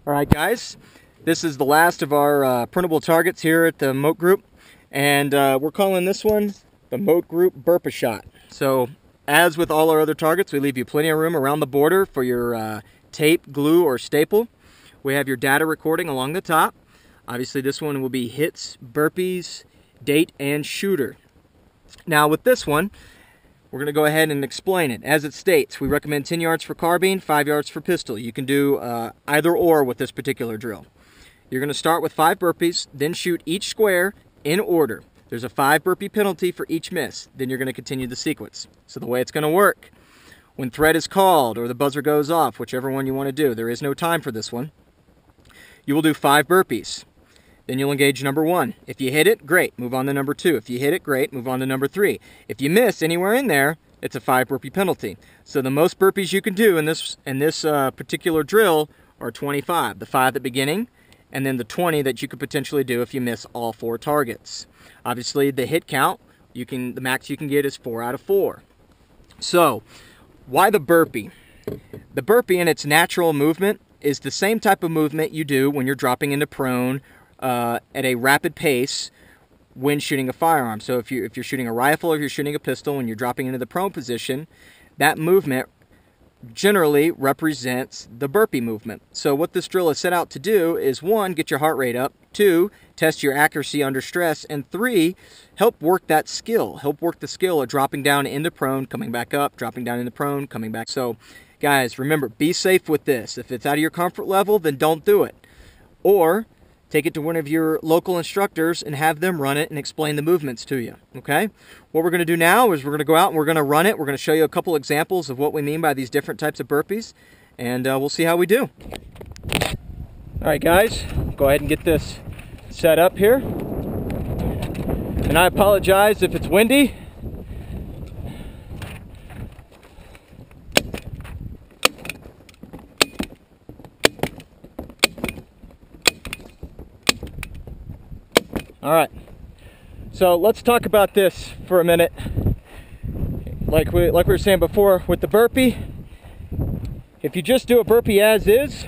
All right, guys, this is the last of our printable targets here at the Moat Group, and we're calling this one the Moat Group Burp-A-Shot. So, as with all our other targets, we leave you plenty of room around the border for your tape, glue, or staple. We have your data recording along the top. Obviously, this one will be hits, burpees, date, and shooter. Now, with this one, we're going to go ahead and explain it. As it states, we recommend 10 yards for carbine, 5 yards for pistol. You can do either or with this particular drill. You're going to start with 5 burpees, then shoot each square in order. There's a 5 burpee penalty for each miss. Then you're going to continue the sequence. So the way it's going to work, when threat is called or the buzzer goes off, whichever one you want to do, there is no time for this one, you will do 5 burpees. Then you'll engage number 1. If you hit it, great, move on to number 2. If you hit it, great, move on to number 3. If you miss anywhere in there, it's a 5 burpee penalty. So the most burpees you can do in this particular drill are 25. The 5 at the beginning, and then the 20 that you could potentially do if you miss all 4 targets. Obviously, the hit count, the max you can get is 4 out of 4. So, why the burpee? The burpee in its natural movement is the same type of movement you do when you're dropping into prone at a rapid pace when shooting a firearm. So if you're shooting a rifle or if you're shooting a pistol and you're dropping into the prone position, that movement generally represents the burpee movement. So what this drill is set out to do is 1, get your heart rate up, 2, test your accuracy under stress, and 3, help work that skill. Help work the skill of dropping down into prone, coming back up, dropping down into prone, coming back. So guys, remember, be safe with this. If it's out of your comfort level, then don't do it. Or take it to one of your local instructors and have them run it and explain the movements to you, okay? What we're going to do now is we're going to go out and we're going to run it. We're going to show you a couple examples of what we mean by these different types of burpees, and we'll see how we do. All right, guys, go ahead and get this set up here. And I apologize if it's windy. All right, so let's talk about this for a minute. Like we were saying before with the burpee, if you just do a burpee as is,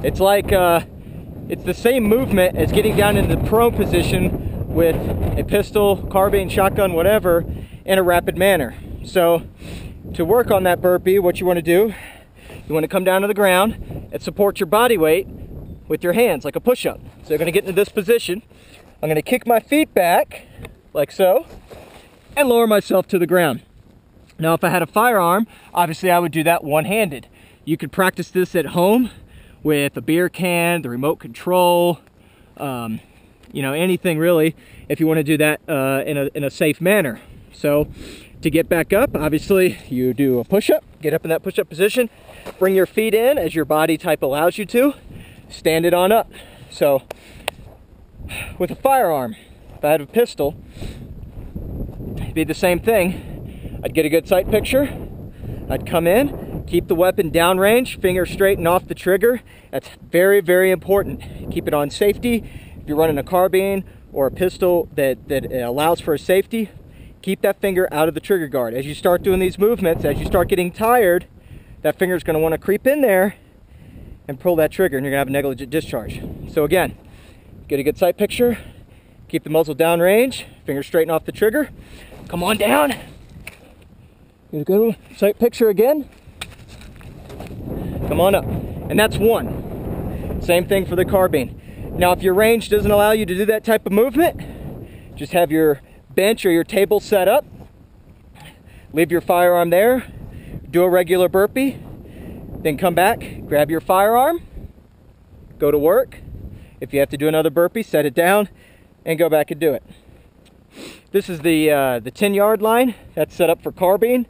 it's like it's the same movement as getting down into the prone position with a pistol, carbine, shotgun, whatever, in a rapid manner. So to work on that burpee, what you want to do, you want to come down to the ground and support your body weight with your hands like a push-up. So you're going to get into this position. I'm going to kick my feet back like so and lower myself to the ground. Now if I had a firearm, obviously I would do that one-handed. You could practice this at home with a beer can, the remote control, you know, anything really, if you want to do that in a safe manner. So to get back up, obviously you do a push-up, get up in that push-up position, bring your feet in as your body type allows you to, stand it on up. So with a firearm, if I had a pistol, it'd be the same thing. I'd get a good sight picture, I'd come in, keep the weapon downrange, finger straight and off the trigger. That's very, very important. Keep it on safety. If you're running a carbine or a pistol that allows for a safety, keep that finger out of the trigger guard. As you start doing these movements, as you start getting tired, that finger's going to want to creep in there and pull that trigger, and you're going to have a negligent discharge. So again, get a good sight picture, keep the muzzle downrange, finger straight and off the trigger, come on down, get a good sight picture again, come on up, and that's 1. Same thing for the carbine. Now if your range doesn't allow you to do that type of movement, just have your bench or your table set up, leave your firearm there, do a regular burpee, then come back, grab your firearm, go to work. If you have to do another burpee, set it down and go back and do it. This is the 10-yard line. That's set up for carbine.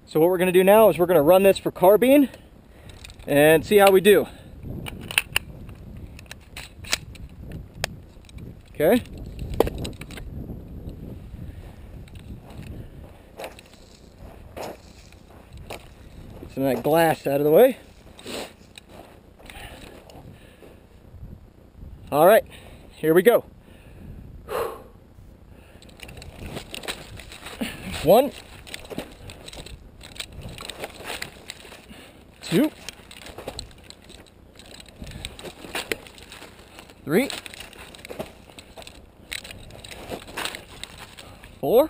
So what we're going to do now is we're going to run this for carbine and see how we do. Okay. Get some of that glass out of the way. All right, here we go. 1, 2, 3, 4,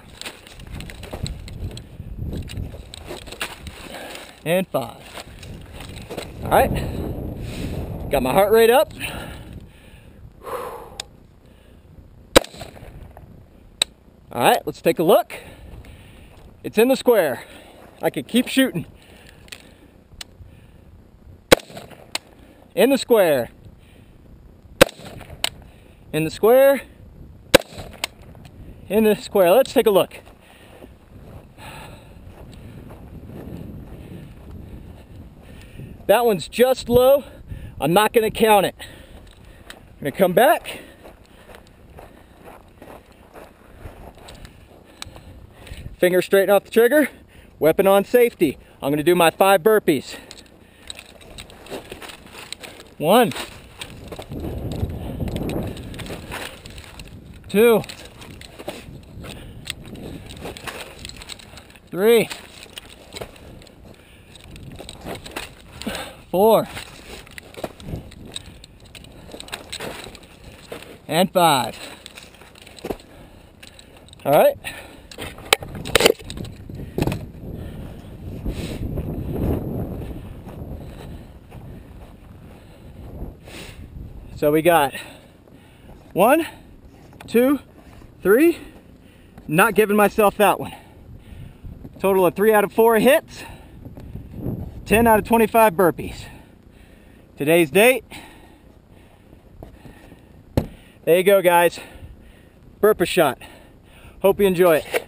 and 5. All right, got my heart rate up. All right, let's take a look. It's in the square. I could keep shooting. In the square. In the square. In the square. Let's take a look. That one's just low. I'm not going to count it. I'm going to come back. Finger straighten off the trigger. Weapon on safety. I'm going to do my 5 burpees. 1, 2, 3, 4, and 5. All right. So we got 1, 2, 3. Not giving myself that one. Total of 3 out of 4 hits. 10 out of 25 burpees. Today's date. There you go, guys. Burp a shot. Hope you enjoy it.